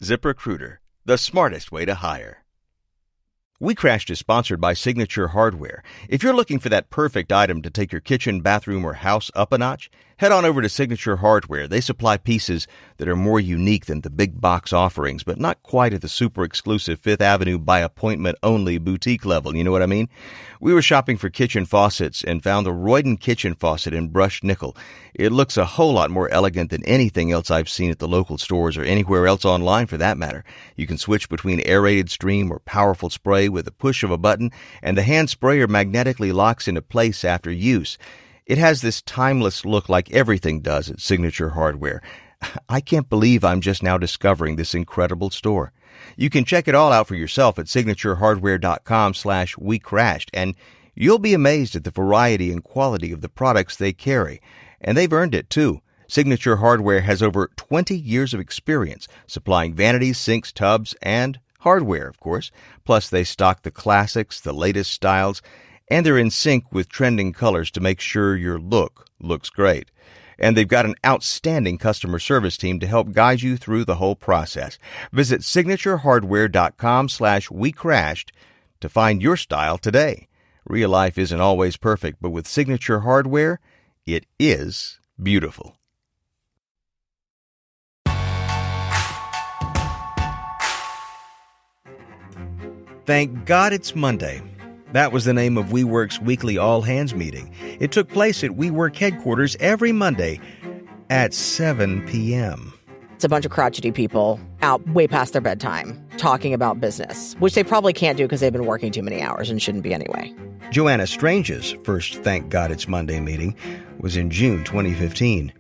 ZipRecruiter, the smartest way to hire. WeCrashed is sponsored by Signature Hardware. If you're looking for that perfect item to take your kitchen, bathroom, or house up a notch, head on over to Signature Hardware. They supply pieces that are more unique than the big box offerings, but not quite at the super exclusive Fifth Avenue by appointment only boutique level. You know what I mean? We were shopping for kitchen faucets and found the Royden kitchen faucet in brushed nickel. It looks a whole lot more elegant than anything else I've seen at the local stores or anywhere else online for that matter. You can switch between aerated stream or powerful spray with a push of a button, and the hand sprayer magnetically locks into place after use. It has this timeless look like everything does at Signature Hardware. I can't believe I'm just now discovering this incredible store. You can check it all out for yourself at signaturehardware.com/WeCrashed, and you'll be amazed at the variety and quality of the products they carry. And they've earned it, too. Signature Hardware has over 20 years of experience supplying vanities, sinks, tubs, and hardware, of course. Plus, they stock the classics, the latest styles, and they're in sync with trending colors to make sure your look looks great. And they've got an outstanding customer service team to help guide you through the whole process. Visit signaturehardware.com/WeCrashed to find your style today. Real life isn't always perfect, but with Signature Hardware, it is beautiful. Thank God it's Monday. That was the name of WeWork's weekly all-hands meeting. It took place at WeWork headquarters every Monday at 7 p.m. It's a bunch of crotchety people out way past their bedtime talking about business, which they probably can't do because they've been working too many hours and shouldn't be anyway. Joanna Strange's first Thank God It's Monday meeting was in June 2015.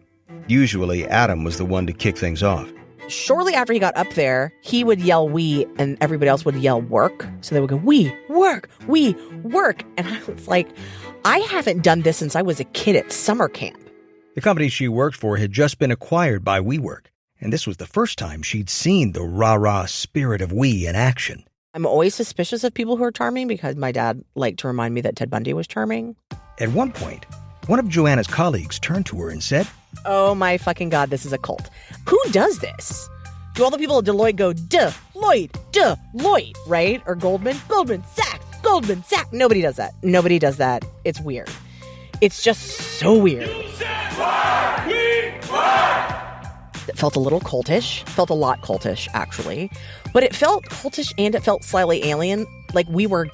Usually, Adam was the one to kick things off. Shortly after he got up there, he would yell "we" and everybody else would yell "work." So they would go, "We work, we work." And I was like, I haven't done this since I was a kid at summer camp. The company she worked for had just been acquired by WeWork, and this was the first time she'd seen the rah-rah spirit of we in action. I'm always suspicious of people who are charming because my dad liked to remind me that Ted Bundy was charming. At one point, one of Joanna's colleagues turned to her and said, "Oh my fucking God, this is a cult. Who does this? Do all the people at Deloitte go, Deloitte, right? Or Goldman Sachs. Nobody does that. Nobody does that. It's weird. It's just so weird. It felt a little cultish. Felt a lot cultish, actually. But it felt cultish and it felt slightly alien. Like we were...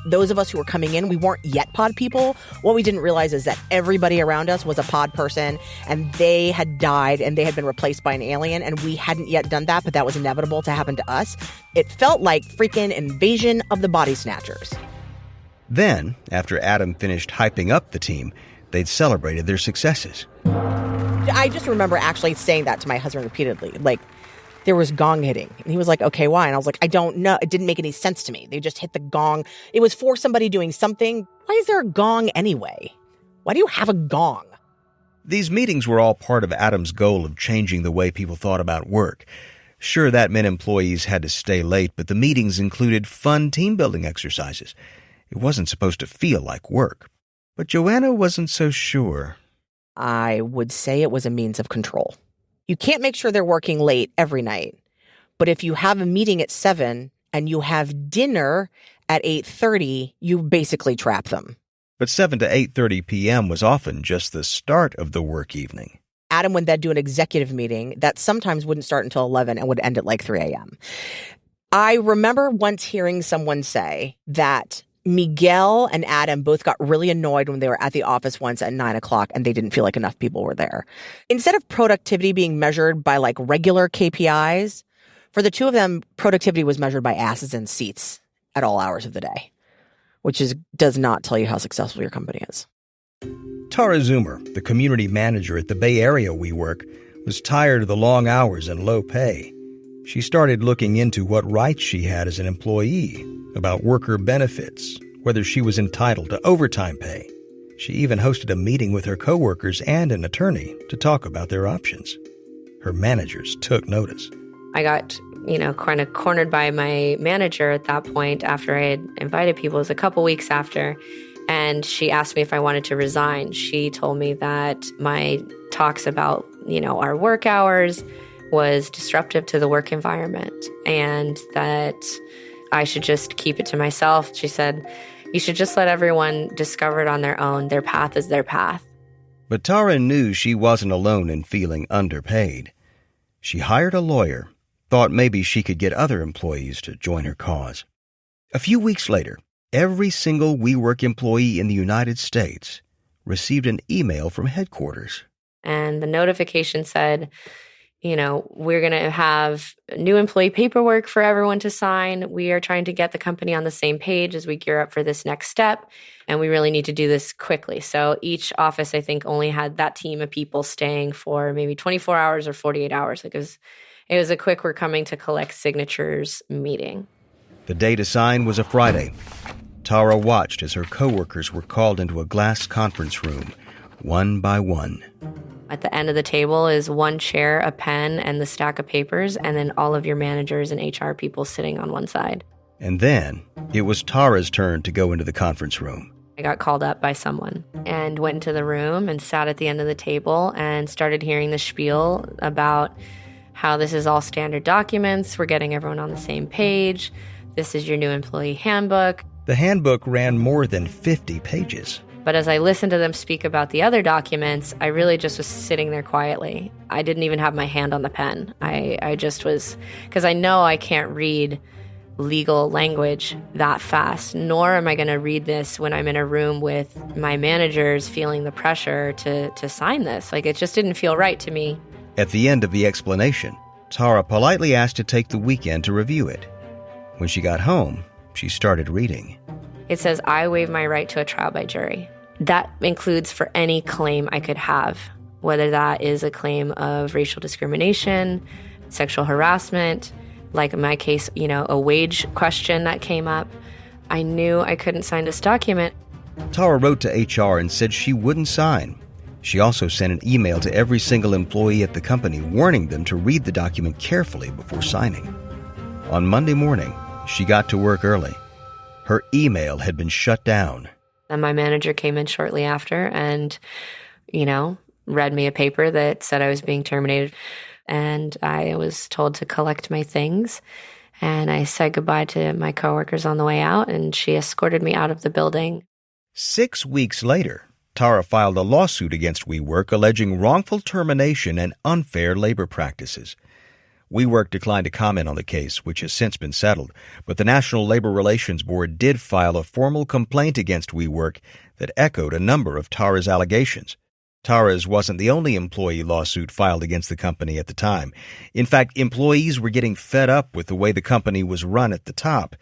Those of us who were coming in, we weren't yet pod people. What we didn't realize is that everybody around us was a pod person and they had died and they had been replaced by an alien and we hadn't yet done that, but that was inevitable to happen to us. It felt like freaking Invasion of the Body Snatchers. Then, after Adam finished hyping up the team, they'd celebrated their successes. I just remember actually saying that to my husband repeatedly, like, there was gong hitting. And he was like, "Okay, why?" And I was like, "I don't know. It didn't make any sense to me. They just hit the gong. It was for somebody doing something. Why is there a gong anyway? Why do you have a gong?" These meetings were all part of Adam's goal of changing the way people thought about work. Sure, that meant employees had to stay late, but the meetings included fun team-building exercises. It wasn't supposed to feel like work. But Joanna wasn't so sure. I would say it was a means of control. You can't make sure they're working late every night. But if you have a meeting at 7 and you have dinner at 8:30, you basically trap them. But 7 to 8:30 p.m. was often just the start of the work evening. Adam would then do an executive meeting that sometimes wouldn't start until 11 and would end at like 3 a.m. I remember once hearing someone say that Miguel and Adam both got really annoyed when they were at the office once at 9 o'clock and they didn't feel like enough people were there. Instead of productivity being measured by like regular KPIs, for the two of them, productivity was measured by asses and seats at all hours of the day, which does not tell you how successful your company is. Tara Zoomer, the community manager at the Bay Area WeWork, was tired of the long hours and low pay. She started looking into what rights she had as an employee, about worker benefits, whether she was entitled to overtime pay. She even hosted a meeting with her coworkers and an attorney to talk about their options. Her managers took notice. I got, kind of cornered by my manager at that point after I had invited people. It was a couple weeks after, and she asked me if I wanted to resign. She told me that my talks about our work hours was disruptive to the work environment and that I should just keep it to myself. She said, you should just let everyone discover it on their own. Their path is their path. But Tara knew she wasn't alone in feeling underpaid. She hired a lawyer, thought maybe she could get other employees to join her cause. A few weeks later, every single WeWork employee in the United States received an email from headquarters. And the notification said, we're going to have new employee paperwork for everyone to sign. We are trying to get the company on the same page as we gear up for this next step. And we really need to do this quickly. So each office, I think, only had that team of people staying for maybe 24 hours or 48 hours. It was a quick, we're coming to collect signatures meeting. The day to sign was a Friday. Tara watched as her coworkers were called into a glass conference room, one by one. At the end of the table is one chair, a pen, and the stack of papers, and then all of your managers and HR people sitting on one side. And then it was Tara's turn to go into the conference room. I got called up by someone and went into the room and sat at the end of the table and started hearing the spiel about how this is all standard documents. We're getting everyone on the same page. This is your new employee handbook. The handbook ran more than 50 pages. But as I listened to them speak about the other documents, I really just was sitting there quietly. I didn't even have my hand on the pen. I just was, because I know I can't read legal language that fast, nor am I going to read this when I'm in a room with my managers feeling the pressure to sign this. It just didn't feel right to me. At the end of the explanation, Tara politely asked to take the weekend to review it. When she got home, she started reading. It says, I waive my right to a trial by jury. That includes for any claim I could have, whether that is a claim of racial discrimination, sexual harassment, like in my case, a wage question that came up. I knew I couldn't sign this document. Tara wrote to HR and said she wouldn't sign. She also sent an email to every single employee at the company warning them to read the document carefully before signing. On Monday morning, she got to work early. Her email had been shut down. And my manager came in shortly after and, read me a paper that said I was being terminated. And I was told to collect my things. And I said goodbye to my coworkers on the way out, and she escorted me out of the building. 6 weeks later, Tara filed a lawsuit against WeWork alleging wrongful termination and unfair labor practices. WeWork declined to comment on the case, which has since been settled, but the National Labor Relations Board did file a formal complaint against WeWork that echoed a number of Tara's allegations. Tara's wasn't the only employee lawsuit filed against the company at the time. In fact, employees were getting fed up with the way the company was run at the top,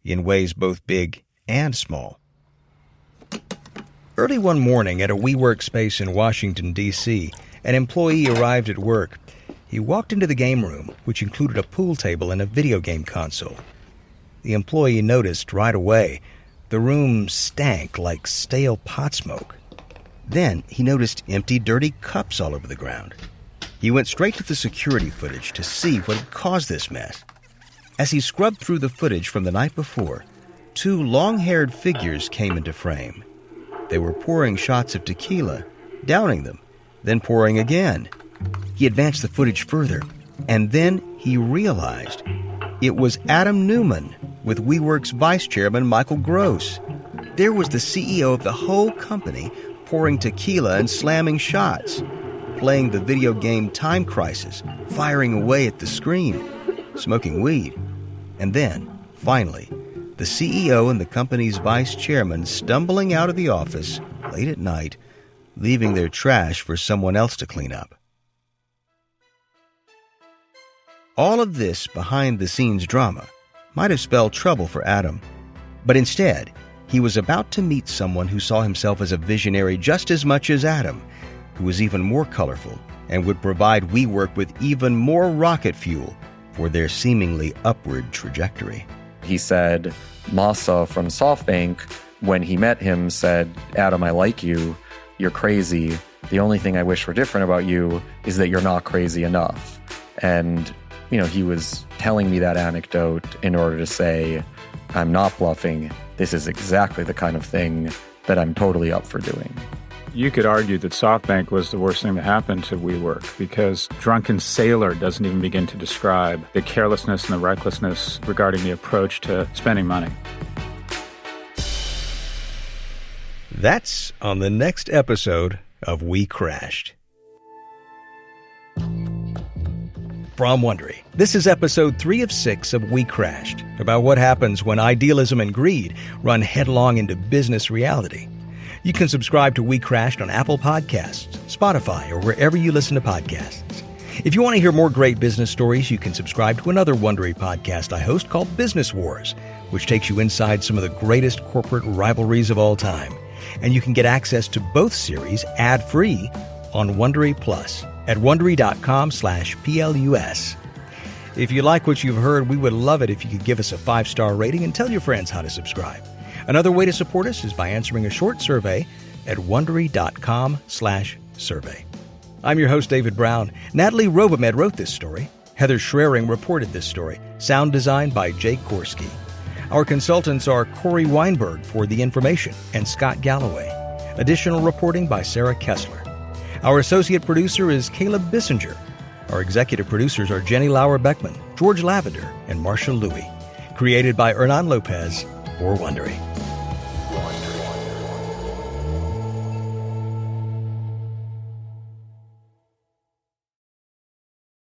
in ways both big and small. Early one morning at a WeWork space in Washington, D.C., an employee arrived at work. He walked into the game room, which included a pool table and a video game console. The employee noticed right away the room stank like stale pot smoke. Then he noticed empty, dirty cups all over the ground. He went straight to the security footage to see what had caused this mess. As he scrubbed through the footage from the night before, 2 long-haired figures came into frame. They were pouring shots of tequila, downing them, then pouring again. He advanced the footage further, and then he realized it was Adam Newman with WeWork's vice chairman, Michael Gross. There was the CEO of the whole company pouring tequila and slamming shots, playing the video game Time Crisis, firing away at the screen, smoking weed. And then, finally, the CEO and the company's vice chairman stumbling out of the office late at night, leaving their trash for someone else to clean up. All of this behind-the-scenes drama might have spelled trouble for Adam, but instead, he was about to meet someone who saw himself as a visionary just as much as Adam, who was even more colorful and would provide WeWork with even more rocket fuel for their seemingly upward trajectory. He said, Masa from SoftBank, when he met him, said, Adam, I like you. You're crazy. The only thing I wish were different about you is that you're not crazy enough. And he was telling me that anecdote in order to say, I'm not bluffing. This is exactly the kind of thing that I'm totally up for doing. You could argue that SoftBank was the worst thing that happened to WeWork because drunken sailor doesn't even begin to describe the carelessness and the recklessness regarding the approach to spending money. That's on the next episode of WeCrashed. From Wondery, this is episode 3 of 6 of WeCrashed, about what happens when idealism and greed run headlong into business reality. You can subscribe to WeCrashed on Apple Podcasts, Spotify, or wherever you listen to podcasts. If you want to hear more great business stories, you can subscribe to another Wondery podcast I host called Business Wars, which takes you inside some of the greatest corporate rivalries of all time. And you can get access to both series ad-free on Wondery Plus at Wondery.com/PLUS. If you like what you've heard, we would love it if you could give us a 5-star rating and tell your friends how to subscribe. Another way to support us is by answering a short survey at Wondery.com/survey. I'm your host, David Brown. Natalie Robomed wrote this story. Heather Schraring reported this story. Sound design by Jake Korski. Our consultants are Corey Weinberg for The Information and Scott Galloway. Additional reporting by Sarah Kessler. Our associate producer is Caleb Bissinger. Our executive producers are Jenny Lauer-Beckman, George Lavender, and Marshall Louie. Created by Hernan Lopez for Wondery.